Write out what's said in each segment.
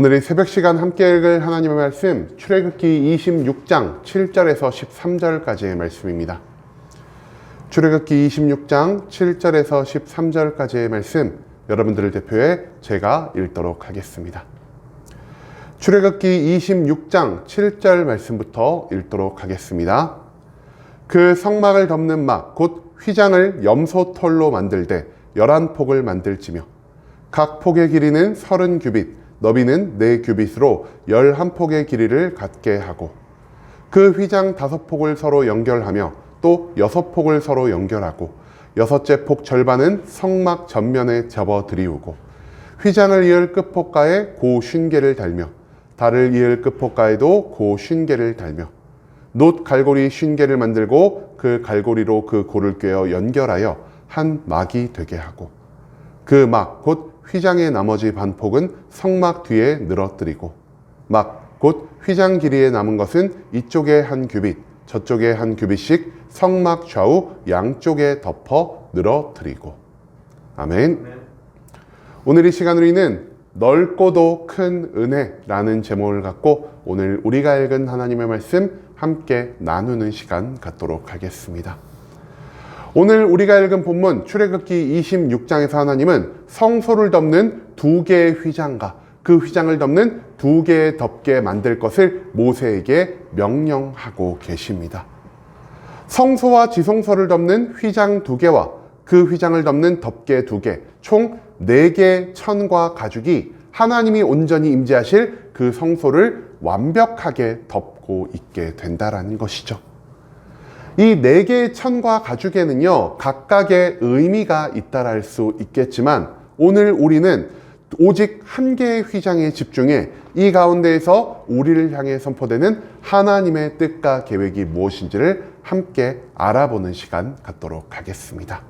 오늘 이 새벽 시간 함께 읽을 하나님의 말씀, 출애굽기 26장 7절에서 13절까지의 말씀입니다. 출애굽기 26장 7절에서 13절까지의 말씀, 여러분들을 대표해 제가 읽도록 하겠습니다. 출애굽기 26장 7절 말씀부터 읽도록 하겠습니다. 그 성막을 덮는 막, 곧 휘장을 염소털로 만들되 11폭을 만들지며 각 폭의 길이는 30규빗, 너비는 4규빗으로 11폭의 길이를 갖게 하고 그 휘장 5폭을 서로 연결하며 또 6폭을 서로 연결하고 6째 폭 절반은 성막 전면에 접어 들이우고 휘장을 이을 끝폭가에 고 쉰개를 달며 달을 이을 끝폭가에도 고 쉰개를 달며 놋 갈고리 쉰개를 만들고 그 갈고리로 그 고를 꿰어 연결하여 한 막이 되게 하고 그 막 곧 휘장의 나머지 반폭은 성막 뒤에 늘어뜨리고 막 곧 휘장 길이에 남은 것은 이쪽에 한 규빗 저쪽에 한 규빗씩 성막 좌우 양쪽에 덮어 늘어뜨리고. 아멘. 오늘 이 시간 우리는 넓고도 큰 은혜라는 제목을 갖고 오늘 우리가 읽은 하나님의 말씀 함께 나누는 시간 갖도록 하겠습니다. 오늘 우리가 읽은 본문 출애굽기 26장에서 하나님은 성소를 덮는 2개의 휘장과 그 휘장을 덮는 2개의 덮개 만들 것을 모세에게 명령하고 계십니다. 성소와 지성소를 덮는 휘장 2개와 그 휘장을 덮는 덮개 2개, 총 4개의 천과 가죽이 하나님이 온전히 임재하실 그 성소를 완벽하게 덮고 있게 된다라는 것이죠. 이 4개의 천과 가죽에는요, 각각의 의미가 있다라 할 수 있겠지만 오늘 우리는 오직 한 개의 휘장에 집중해 이 가운데에서 우리를 향해 선포되는 하나님의 뜻과 계획이 무엇인지를 함께 알아보는 시간 갖도록 하겠습니다.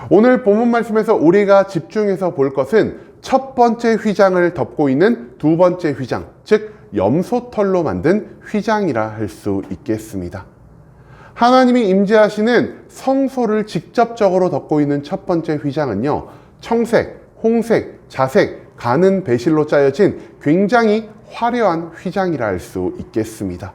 오늘 본문 말씀에서 우리가 집중해서 볼 것은 첫 번째 휘장을 덮고 있는 두 번째 휘장, 즉 염소털로 만든 휘장이라 할 수 있겠습니다. 하나님이 임재하시는 성소를 직접적으로 덮고 있는 첫 번째 휘장은요, 청색, 홍색, 자색, 가는 배실로 짜여진 굉장히 화려한 휘장이라 할 수 있겠습니다.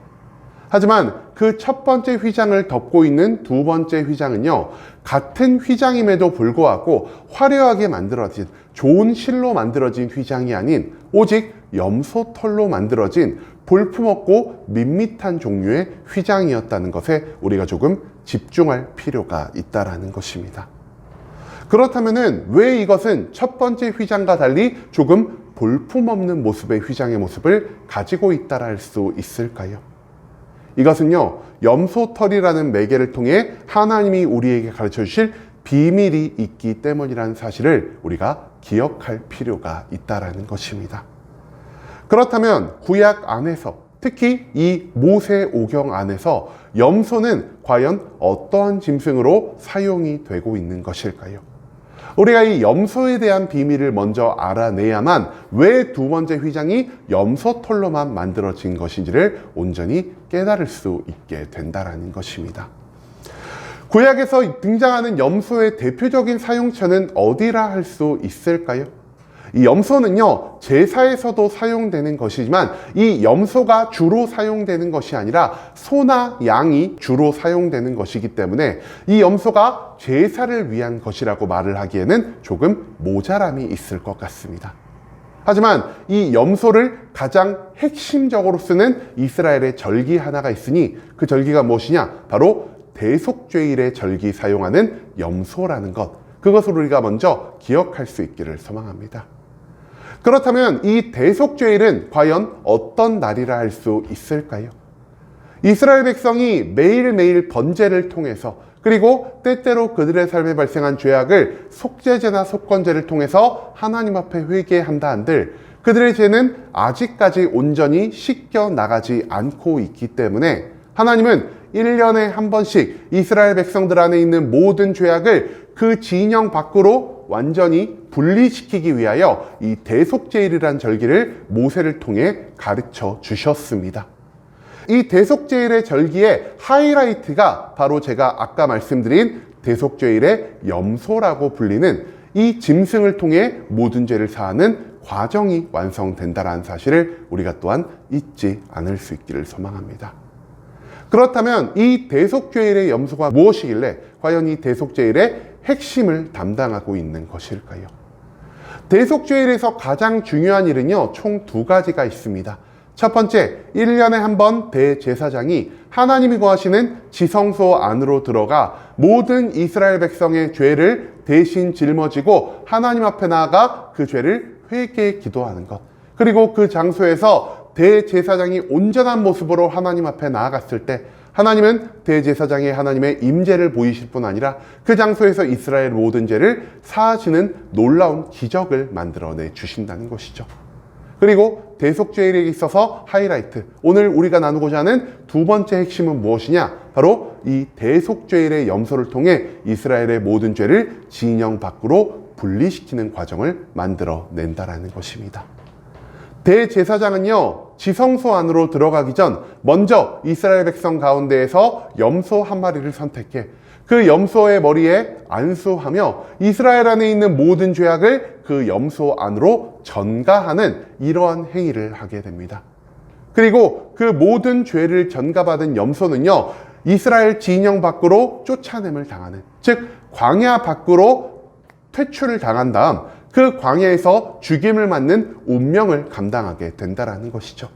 하지만 그 첫 번째 휘장을 덮고 있는 두 번째 휘장은요, 같은 휘장임에도 불구하고 화려하게 만들어진, 좋은 실로 만들어진 휘장이 아닌 오직 염소털로 만들어진 볼품없고 밋밋한 종류의 휘장이었다는 것에 우리가 조금 집중할 필요가 있다라는 것입니다. 그렇다면 왜 이것은 첫 번째 휘장과 달리 조금 볼품없는 모습의 휘장의 모습을 가지고 있다라 할 수 있을까요? 이것은요, 염소털이라는 매개를 통해 하나님이 우리에게 가르쳐 주실 비밀이 있기 때문이라는 사실을 우리가 기억할 필요가 있다라는 것입니다. 그렇다면 구약 안에서, 특히 이 모세오경 안에서 염소는 과연 어떠한 짐승으로 사용이 되고 있는 것일까요? 우리가 이 염소에 대한 비밀을 먼저 알아내야만 왜 두 번째 휘장이 염소털로만 만들어진 것인지를 온전히 깨달을 수 있게 된다는 것입니다. 구약에서 등장하는 염소의 대표적인 사용처는 어디라 할 수 있을까요? 이 염소는요, 제사에서도 사용되는 것이지만 이 염소가 주로 사용되는 것이 아니라 소나 양이 주로 사용되는 것이기 때문에 이 염소가 제사를 위한 것이라고 말을 하기에는 조금 모자람이 있을 것 같습니다. 하지만 이 염소를 가장 핵심적으로 쓰는 이스라엘의 절기 하나가 있으니 그 절기가 무엇이냐? 바로 대속죄일의 절기 사용하는 염소라는 것, 그것을 우리가 먼저 기억할 수 있기를 소망합니다. 그렇다면 이 대속죄일은 과연 어떤 날이라 할 수 있을까요? 이스라엘 백성이 매일매일 번제를 통해서, 그리고 때때로 그들의 삶에 발생한 죄악을 속죄제나 속건제를 통해서 하나님 앞에 회개한다 한들 그들의 죄는 아직까지 온전히 씻겨 나가지 않고 있기 때문에 하나님은 1년에 한 번씩 이스라엘 백성들 안에 있는 모든 죄악을 그 진영 밖으로 완전히 분리시키기 위하여 이 대속죄일이란 절기를 모세를 통해 가르쳐 주셨습니다. 이 대속죄일의 절기의 하이라이트가 바로 제가 아까 말씀드린 대속죄일의 염소라고 불리는 이 짐승을 통해 모든 죄를 사하는 과정이 완성된다는 사실을 우리가 또한 잊지 않을 수 있기를 소망합니다. 그렇다면 이 대속죄일의 염소가 무엇이길래 과연 이 대속죄일의 핵심을 담당하고 있는 것일까요? 대속죄일에서 가장 중요한 일은요, 총 두 가지가 있습니다. 첫 번째, 1년에 한 번 대제사장이 하나님이 거하시는 지성소 안으로 들어가 모든 이스라엘 백성의 죄를 대신 짊어지고 하나님 앞에 나아가 그 죄를 회개에 기도하는 것. 그리고 그 장소에서 대제사장이 온전한 모습으로 하나님 앞에 나아갔을 때 하나님은 대제사장의 하나님의 임재를 보이실 뿐 아니라 그 장소에서 이스라엘 모든 죄를 사하시는 놀라운 기적을 만들어내 주신다는 것이죠. 그리고 대속죄일에 있어서 하이라이트, 오늘 우리가 나누고자 하는 두 번째 핵심은 무엇이냐? 바로 이 대속죄일의 염소를 통해 이스라엘의 모든 죄를 진영 밖으로 분리시키는 과정을 만들어낸다라는 것입니다. 대제사장은요, 지성소 안으로 들어가기 전 먼저 이스라엘 백성 가운데에서 염소 한 마리를 선택해 그 염소의 머리에 안수하며 이스라엘 안에 있는 모든 죄악을 그 염소 안으로 전가하는 이러한 행위를 하게 됩니다. 그리고 그 모든 죄를 전가받은 염소는요, 이스라엘 진영 밖으로 쫓아냄을 당하는, 즉 광야 밖으로 퇴출을 당한 다음 그 광야에서 죽임을 맞는 운명을 감당하게 된다는 것이죠.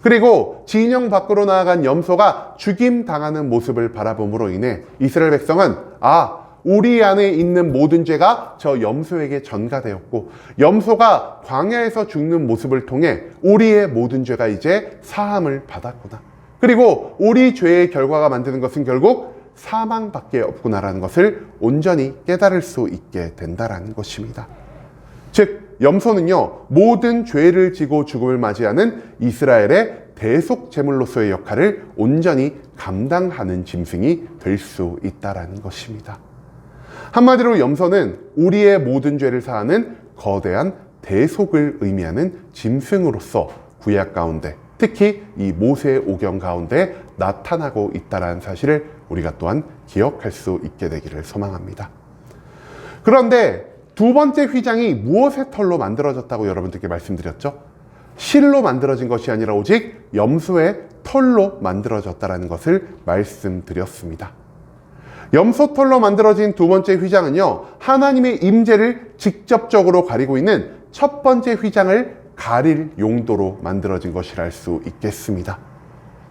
그리고 진영 밖으로 나아간 염소가 죽임 당하는 모습을 바라봄으로 인해 이스라엘 백성은 우리 안에 있는 모든 죄가 저 염소에게 전가되었고 염소가 광야에서 죽는 모습을 통해 우리의 모든 죄가 이제 사함을 받았구나. 그리고 우리 죄의 결과가 만드는 것은 결국 사망밖에 없구나라는 것을 온전히 깨달을 수 있게 된다는 것입니다. 즉 염소는요, 모든 죄를 지고 죽음을 맞이하는 이스라엘의 대속 제물로서의 역할을 온전히 감당하는 짐승이 될 수 있다는 것입니다. 한마디로 염소는 우리의 모든 죄를 사하는 거대한 대속을 의미하는 짐승으로서 구약 가운데, 특히 이 모세 오경 가운데 나타나고 있다는 사실을 우리가 또한 기억할 수 있게 되기를 소망합니다. 그런데 두 번째 휘장이 무엇의 털로 만들어졌다고 여러분들께 말씀드렸죠? 실로 만들어진 것이 아니라 오직 염소의 털로 만들어졌다는 것을 말씀드렸습니다. 염소 털로 만들어진 두 번째 휘장은요, 하나님의 임재를 직접적으로 가리고 있는 첫 번째 휘장을 가릴 용도로 만들어진 것이라 할 수 있겠습니다.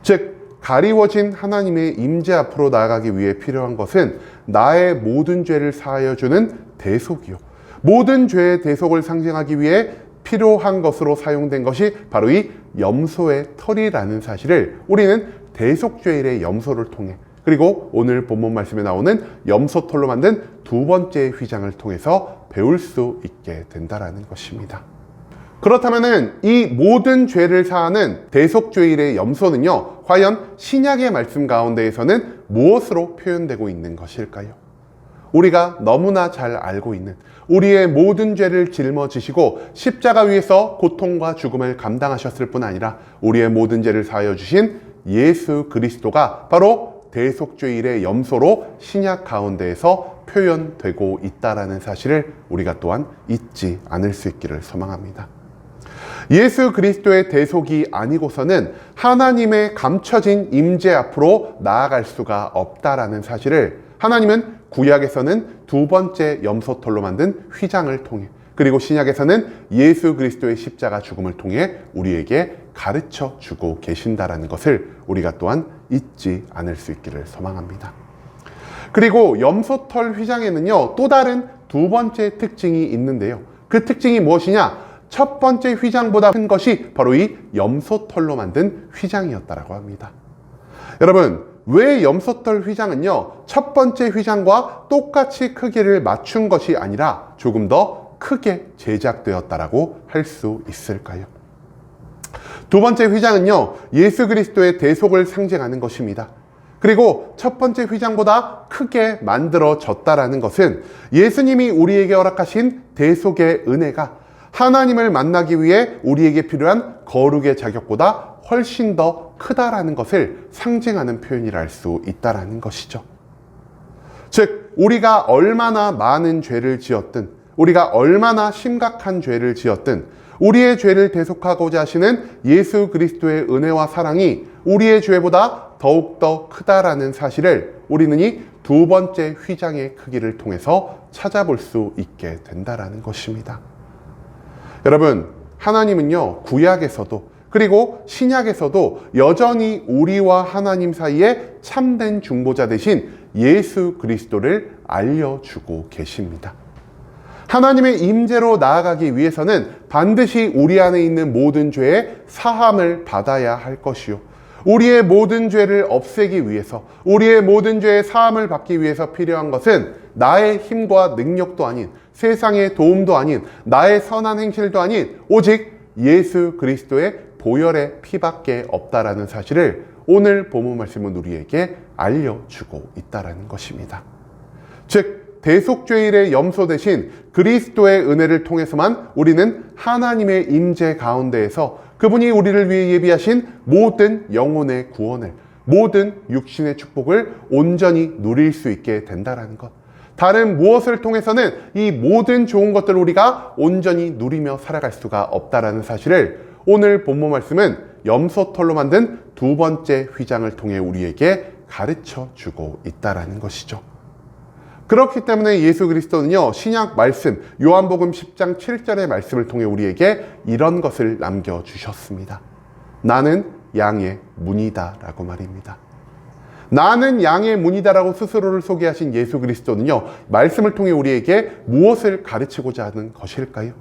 즉 가리워진 하나님의 임재 앞으로 나아가기 위해 필요한 것은 나의 모든 죄를 사하여 주는 대속이요, 모든 죄의 대속을 상징하기 위해 필요한 것으로 사용된 것이 바로 이 염소의 털이라는 사실을 우리는 대속죄일의 염소를 통해, 그리고 오늘 본문 말씀에 나오는 염소 털로 만든 두 번째 휘장을 통해서 배울 수 있게 된다는 것입니다. 그렇다면 이 모든 죄를 사하는 대속죄일의 염소는요, 과연 신약의 말씀 가운데에서는 무엇으로 표현되고 있는 것일까요? 우리가 너무나 잘 알고 있는 우리의 모든 죄를 짊어지시고 십자가 위에서 고통과 죽음을 감당하셨을 뿐 아니라 우리의 모든 죄를 사하여 주신 예수 그리스도가 바로 대속죄일의 염소로 신약 가운데에서 표현되고 있다는 사실을 우리가 또한 잊지 않을 수 있기를 소망합니다. 예수 그리스도의 대속이 아니고서는 하나님의 감춰진 임재 앞으로 나아갈 수가 없다라는 사실을 하나님은 구약에서는 두 번째 염소털로 만든 휘장을 통해, 그리고 신약에서는 예수 그리스도의 십자가 죽음을 통해 우리에게 가르쳐 주고 계신다라는 것을 우리가 또한 잊지 않을 수 있기를 소망합니다. 그리고 염소털 휘장에는요, 또 다른 두 번째 특징이 있는데요. 그 특징이 무엇이냐? 첫 번째 휘장보다 큰 것이 바로 이 염소털로 만든 휘장이었다라고 합니다. 여러분, 왜 염소털 휘장은요, 첫 번째 휘장과 똑같이 크기를 맞춘 것이 아니라 조금 더 크게 제작되었다라고 할 수 있을까요? 두 번째 휘장은요, 예수 그리스도의 대속을 상징하는 것입니다. 그리고 첫 번째 휘장보다 크게 만들어졌다라는 것은 예수님이 우리에게 허락하신 대속의 은혜가 하나님을 만나기 위해 우리에게 필요한 거룩의 자격보다 훨씬 더 크다라는 것을 상징하는 표현이라 할 수 있다라는 것이죠. 즉 우리가 얼마나 많은 죄를 지었든, 우리가 얼마나 심각한 죄를 지었든 우리의 죄를 대속하고자 하시는 예수 그리스도의 은혜와 사랑이 우리의 죄보다 더욱더 크다라는 사실을 우리는 이 두 번째 휘장의 크기를 통해서 찾아볼 수 있게 된다라는 것입니다. 여러분, 하나님은요, 구약에서도 그리고 신약에서도 여전히 우리와 하나님 사이에 참된 중보자 되신 예수 그리스도를 알려주고 계십니다. 하나님의 임재로 나아가기 위해서는 반드시 우리 안에 있는 모든 죄의 사함을 받아야 할 것이요, 우리의 모든 죄를 없애기 위해서, 우리의 모든 죄의 사함을 받기 위해서 필요한 것은 나의 힘과 능력도 아닌, 세상의 도움도 아닌, 나의 선한 행실도 아닌 오직 예수 그리스도의 보혈의 피밖에 없다라는 사실을 오늘 본문 말씀은 우리에게 알려주고 있다라는 것입니다. 즉, 대속죄일의 염소 대신 그리스도의 은혜를 통해서만 우리는 하나님의 임재 가운데에서 그분이 우리를 위해 예비하신 모든 영혼의 구원을, 모든 육신의 축복을 온전히 누릴 수 있게 된다는 것. 다른 무엇을 통해서는 이 모든 좋은 것들을 우리가 온전히 누리며 살아갈 수가 없다는 사실을 오늘 본문 말씀은 염소털로 만든 두 번째 휘장을 통해 우리에게 가르쳐 주고 있다는 것이죠. 그렇기 때문에 예수 그리스도는요, 신약 말씀 요한복음 10장 7절의 말씀을 통해 우리에게 이런 것을 남겨주셨습니다. 나는 양의 문이다 라고 말입니다. 나는 양의 문이다 라고 스스로를 소개하신 예수 그리스도는요, 말씀을 통해 우리에게 무엇을 가르치고자 하는 것일까요?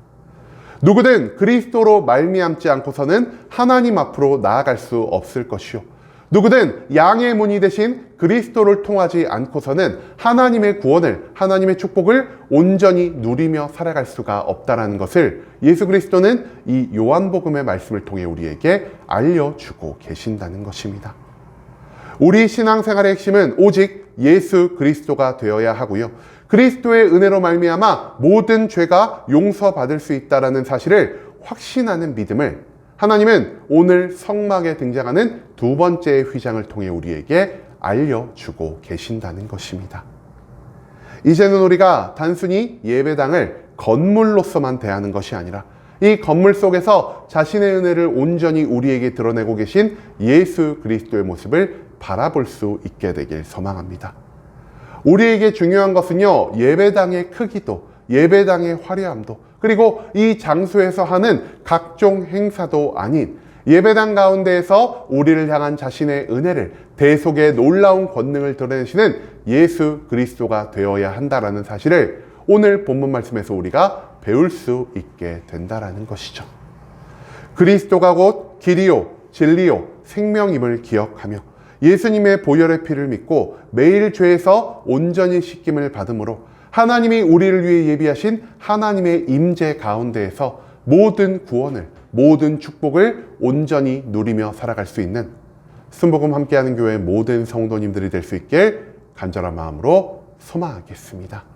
누구든 그리스도로 말미암지 않고서는 하나님 앞으로 나아갈 수 없을 것이요, 누구든 양의 문이 되신 그리스도를 통하지 않고서는 하나님의 구원을, 하나님의 축복을 온전히 누리며 살아갈 수가 없다는 것을 예수 그리스도는 이 요한복음의 말씀을 통해 우리에게 알려주고 계신다는 것입니다. 우리 신앙생활의 핵심은 오직 예수 그리스도가 되어야 하고요, 그리스도의 은혜로 말미암아 모든 죄가 용서받을 수 있다는 사실을 확신하는 믿음을 하나님은 오늘 성막에 등장하는 두 번째 휘장을 통해 우리에게 알려주고 계신다는 것입니다. 이제는 우리가 단순히 예배당을 건물로서만 대하는 것이 아니라 이 건물 속에서 자신의 은혜를 온전히 우리에게 드러내고 계신 예수 그리스도의 모습을 바라볼 수 있게 되길 소망합니다. 우리에게 중요한 것은요, 예배당의 크기도, 예배당의 화려함도, 그리고 이 장소에서 하는 각종 행사도 아닌 예배당 가운데에서 우리를 향한 자신의 은혜를, 대속의 놀라운 권능을 드러내시는 예수 그리스도가 되어야 한다는 사실을 오늘 본문 말씀에서 우리가 배울 수 있게 된다는 것이죠. 그리스도가 곧 길이요, 진리요, 생명임을 기억하며 예수님의 보혈의 피를 믿고 매일 죄에서 온전히 씻김을 받음으로 하나님이 우리를 위해 예비하신 하나님의 임재 가운데에서 모든 구원을, 모든 축복을 온전히 누리며 살아갈 수 있는 순복음 함께하는 교회 모든 성도님들이 될 수 있길 간절한 마음으로 소망하겠습니다.